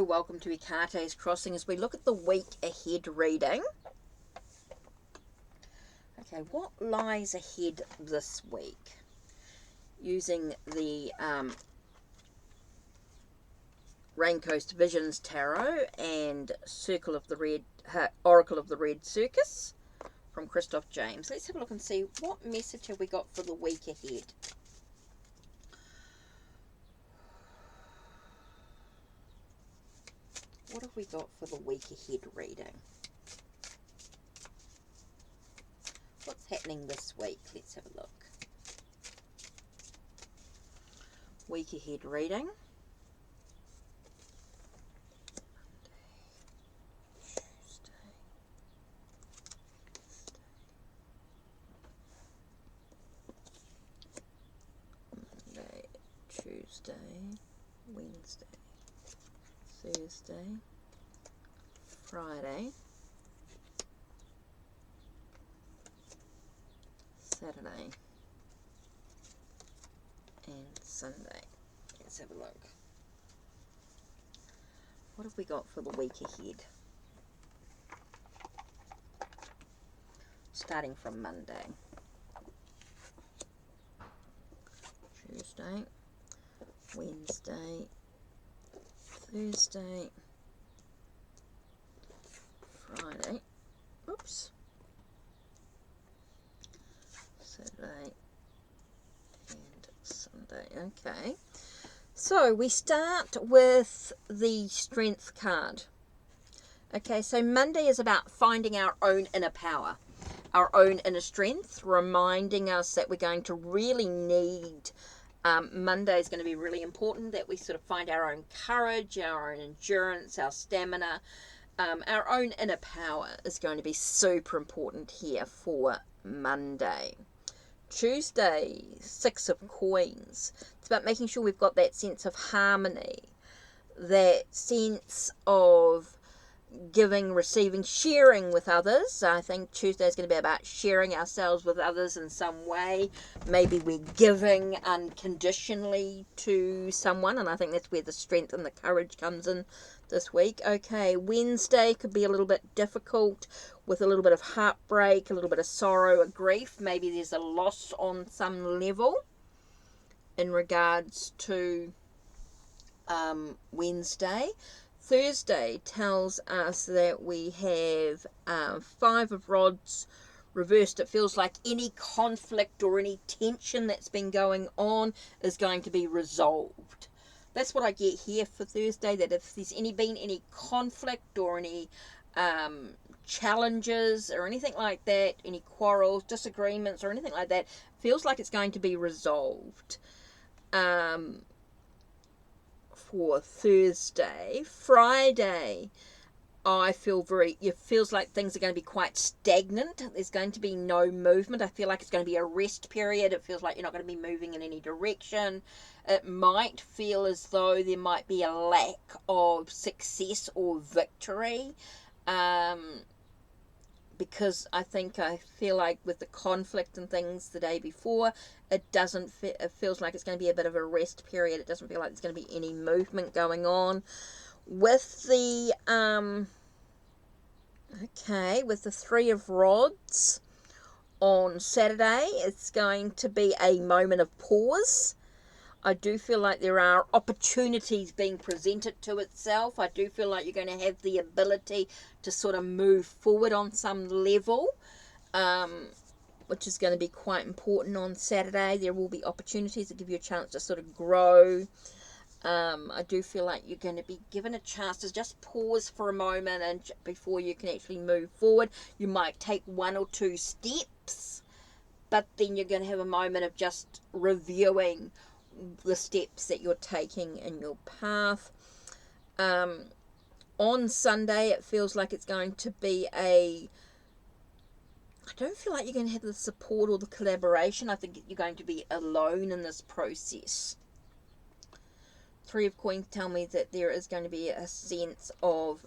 Hello, welcome to Ekate's Crossing as we look at the week ahead reading. Okay, what lies ahead this week? Using the Raincoast Visions Tarot and Oracle of the Red Circus from Christoph James. Let's have a look and see what message have we got for the week ahead. What have we got for the week ahead reading? What's happening this week? Let's have a look. Week ahead reading. Monday, Tuesday, Wednesday, Thursday, Friday, Saturday, and Sunday. Let's have a look. What have we got for the week ahead? Starting from Monday. Tuesday, Wednesday, Thursday, Friday, Saturday, and Sunday. Okay, so we start with the Strength card. Okay, so Monday is about finding our own inner power, our own inner strength, reminding us that we're going to really need Monday is going to be really important, that we sort of find our own courage, our own endurance, our stamina. Our own inner power is going to be super important here for Monday. Tuesday, Six of Coins. It's about making sure we've got that sense of harmony, that sense of giving, receiving, sharing with others. I think Tuesday is going to be about sharing ourselves with others in some way. Maybe we're giving unconditionally to someone, and I think that's where the strength and the courage comes in this week. Okay, Wednesday could be a little bit difficult with a little bit of heartbreak, a little bit of sorrow, a grief. Maybe there's a loss on some level in regards to Wednesday. Thursday tells us that we have Five of Rods reversed. It feels like any conflict or any tension that's been going on is going to be resolved. That's what I get here for Thursday, that if there's been any conflict or any challenges or anything like that, any quarrels, disagreements or anything like that, feels like it's going to be resolved. For Thursday. Friday, it feels like things are going to be quite stagnant. There's going to be no movement. I feel like it's going to be a rest period. It feels like you're not going to be moving in any direction. It might feel as though there might be a lack of success or victory. Because I feel like with the conflict and things the day before, it feels like it's going to be a bit of a rest period. It doesn't feel like there's going to be any movement going on. With the with the Three of Rods on Saturday, it's going to be a moment of pause. I do feel like there are opportunities being presented to itself. I do feel like you're going to have the ability to sort of move forward on some level, which is going to be quite important on Saturday. There will be opportunities that give you a chance to sort of grow. I do feel like you're going to be given a chance to just pause for a moment and before you can actually move forward. You might take one or two steps, but then you're going to have a moment of just reviewing the steps that you're taking in your path. On Sunday, it feels like it's going to be I don't feel like you're going to have the support or the collaboration. I think you're going to be alone in this process. Three of Coins tell me that there is going to be a sense of,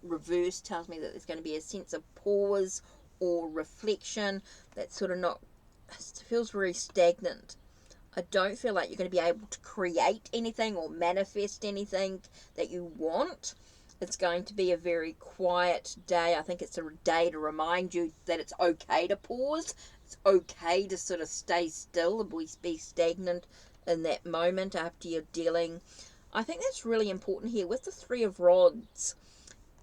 reverse tells me that there's going to be a sense of pause or reflection. That's sort of not, it feels very stagnant. I don't feel like you're going to be able to create anything or manifest anything that you want. It's going to be a very quiet day. I think it's a day to remind you that it's okay to pause. It's okay to sort of stay still and be stagnant in that moment after you're dealing. I think that's really important here with the Three of Rods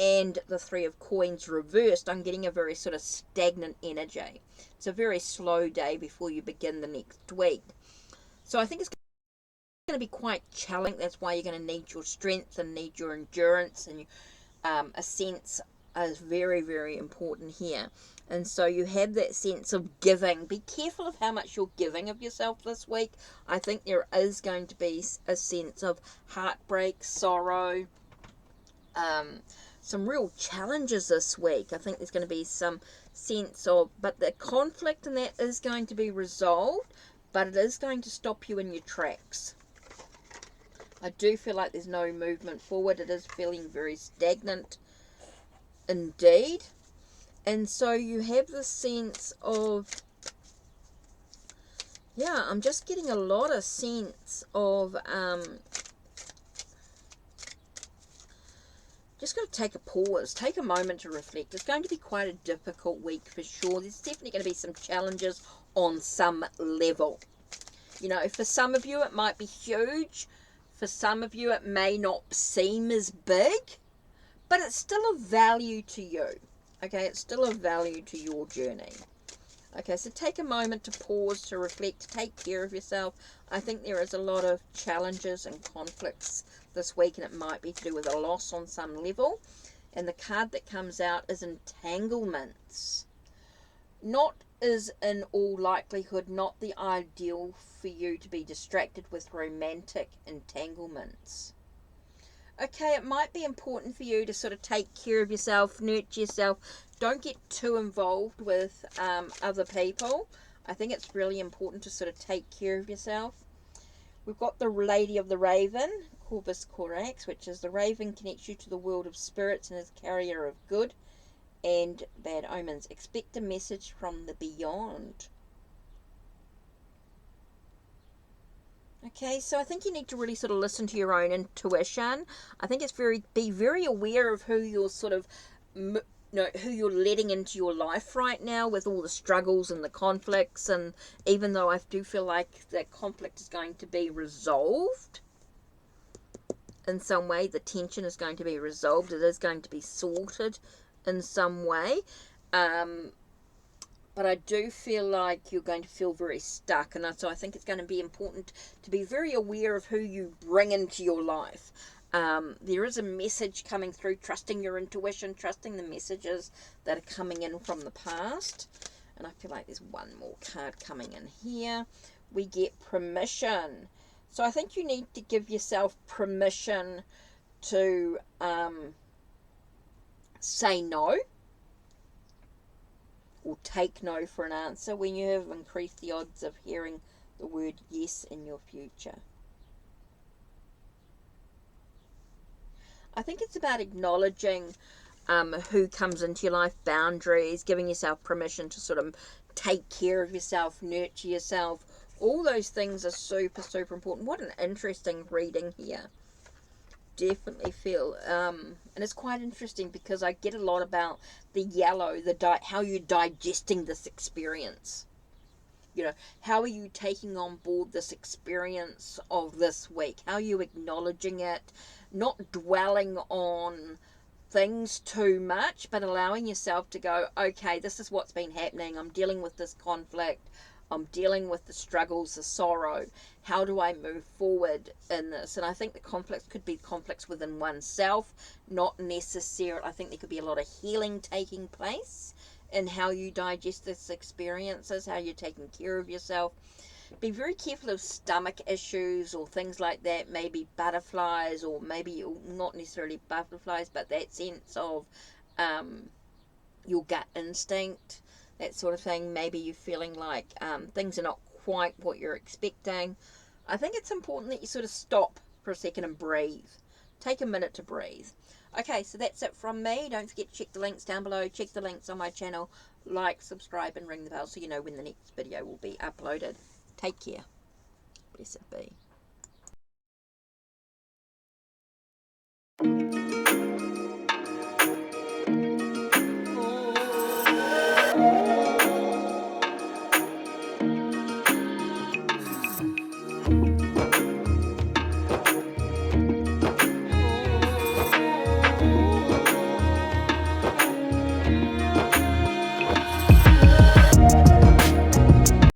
and the Three of Coins reversed. I'm getting a very sort of stagnant energy. It's a very slow day before you begin the next week. So I think it's going to be quite challenging. That's why you're going to need your strength and need your endurance, and a sense is very, very important here. And so you have that sense of giving. Be careful of how much you're giving of yourself this week. I think there is going to be a sense of heartbreak, sorrow, some real challenges this week. I think there's going to be some sense of, but the conflict in that is going to be resolved, but it is going to stop you in your tracks. I do feel like there's no movement forward. It is feeling very stagnant indeed. And so you have this sense of, yeah, I'm just getting a lot of sense of, just got to take a pause, take a moment to reflect. It's going to be quite a difficult week for sure. There's definitely going to be some challenges on some level. You know, for some of you it might be huge. For some of you it may not seem as big, but it's still of value to you. Okay, it's still of value to your journey. Okay, so take a moment to pause, to reflect, to take care of yourself. I think there is a lot of challenges and conflicts this week, and it might be to do with a loss on some level. And the card that comes out is entanglements. Not is in all likelihood not the ideal for you to be distracted with romantic entanglements. Okay, it might be important for you to sort of take care of yourself, nurture yourself. Don't get too involved with other people. I think it's really important to sort of take care of yourself. We've got the Lady of the Raven, Corvus Corax, which is the raven connects you to the world of spirits and is carrier of good and bad omens. Expect a message from the beyond. Okay, so I think you need to really sort of listen to your own intuition. I think it's be very aware of who you're sort of, who you're letting into your life right now with all the struggles and the conflicts. And even though I do feel like that conflict is going to be resolved in some way, the tension is going to be resolved. It is going to be sorted in some way. But I do feel like you're going to feel very stuck. And so I think it's going to be important to be very aware of who you bring into your life. There is a message coming through, trusting your intuition, trusting the messages that are coming in from the past. And I feel like there's one more card coming in here. We get permission. So I think you need to give yourself permission to say no, or take no for an answer when you have increased the odds of hearing the word yes in your future. I think it's about acknowledging who comes into your life, boundaries, giving yourself permission to sort of take care of yourself, nurture yourself. All those things are super, super important. What an interesting reading here. Definitely feel and it's quite interesting because I get a lot about the yellow, how you're digesting this experience. You know, how are you taking on board this experience of this week? How are you acknowledging it, not dwelling on things too much, but allowing yourself to go, okay, this is what's been happening. I'm dealing with this conflict. I'm dealing with the struggles, the sorrow. How do I move forward in this? And I think the conflicts could be conflicts within oneself, not necessarily. I think there could be a lot of healing taking place in how you digest this experiences, how you're taking care of yourself. Be very careful of stomach issues or things like that, maybe butterflies, or maybe not necessarily butterflies, but that sense of your gut instinct, that sort of thing. Maybe you're feeling like things are not quite what you're expecting. I think it's important that you sort of stop for a second and breathe. Take a minute to breathe. Okay, so that's it from me. Don't forget to check the links down below. Check the links on my channel. Like, subscribe, and ring the bell so you know when the next video will be uploaded. Take care. blessed be.